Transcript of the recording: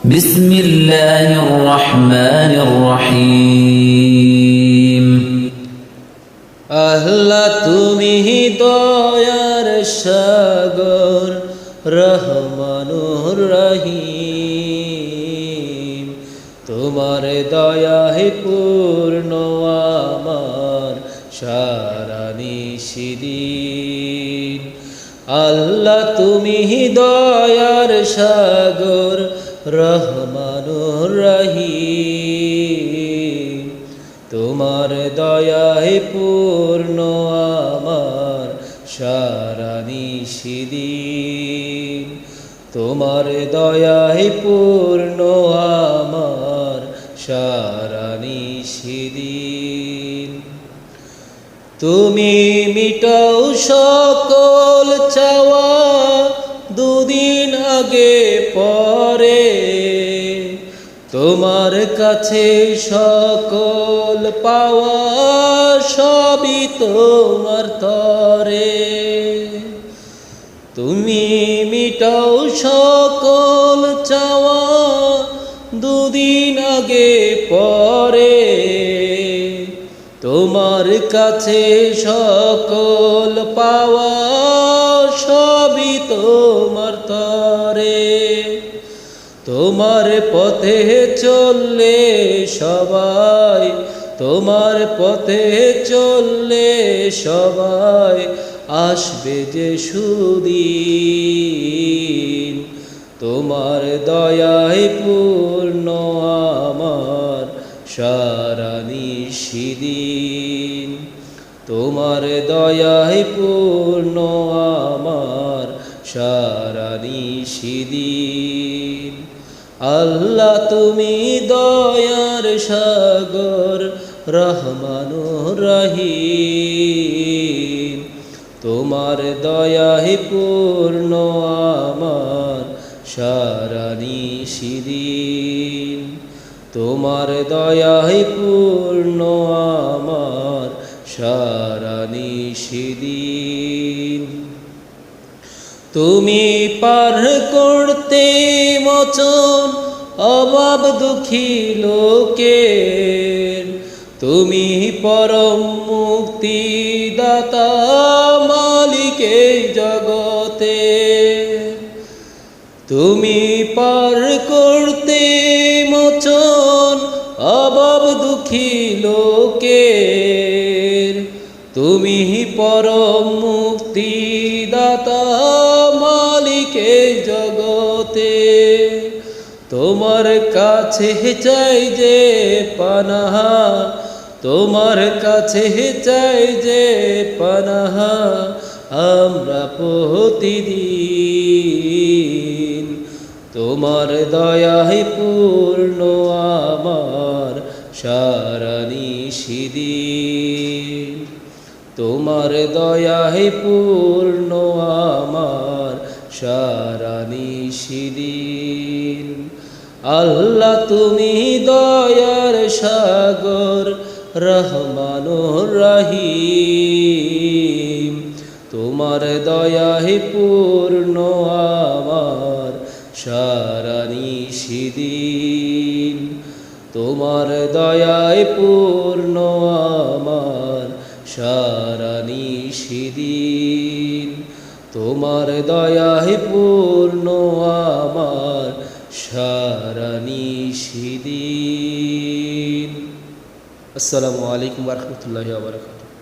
بسم الله الرحمن الرحيم আল্লাহ তুমি দয়ার সাগর রহমানুর রহিম, তোমার দয়ায় পূর্ণ আমার সারা নিশিদিন। আল্লাহ তুমি দয়ার সাগর রহমানুর রহিম, তোমার দয়ায় পূর্ণ আমার সারা নিশিদিন। তোমার দয়ায় পূর্ণ আমার সারা নিশিদিন। তুমি মিটাও সকল চাওয়া দুদিন আগে পরে, তোমার কাছে সকল পাওয়া সবই তোমার তরে। তুমি মিটাও সকল চাওয়া দুদিন আগে পরে, তোমার কাছে সকল পাওয়া সবই তোমার তরে। তোমার পথে চললে সবাই, তোমার পথে চললে সবাই আসবে যে সুদিন। তোমার দয়ায় পূর্ণ আমার সারা নিশিদিন। তোমার দয়ায় পূর্ণ আমার সারা নিশিদিন। আল্লাহ তুমি দয়ার সাগর রহমানুর রহিম, তোমার দয়ায় পূর্ণ আমার সারা নিশিদিন। তোমার দয়ায় পূর্ণ আমার সারা নিশিদিন। তুমি পার করতে মোচন অভাব দুঃখী লোকের, তুমি পরম মুক্তিদাতা মালিক এই জগতে। তুমি পার করতে মোচন অভাব দুঃখী লোকের, তুমি পরম মুক্তিদাতা মালিক এই জগতে। তোমার কাছে চাই যে পানাহা, তোমার কাছে চাই যে পানাহা আমরা প্রতিদিন। তোমার দয়ায় পূর্ণ আমার সারা নিশিদিন। তোমার দয়ায় পূর্ণ আমার সারা নিশিদিন। আল্লাহ তুমি দয়ার সাগর রহমানুর রহিম, তোমার দয়ায় পূর্ণ আমার সারা নিশিদিন। তোমার দয়ায় পূর্ণ আমার সারা নিশিদিন। তোমার দয়ায় পূর্ণ আমার সারা নিশিদিন। আসসালামু আলাইকুম ওয়া রাহমাতুল্লাহি ওয়া বারাকাতুহু।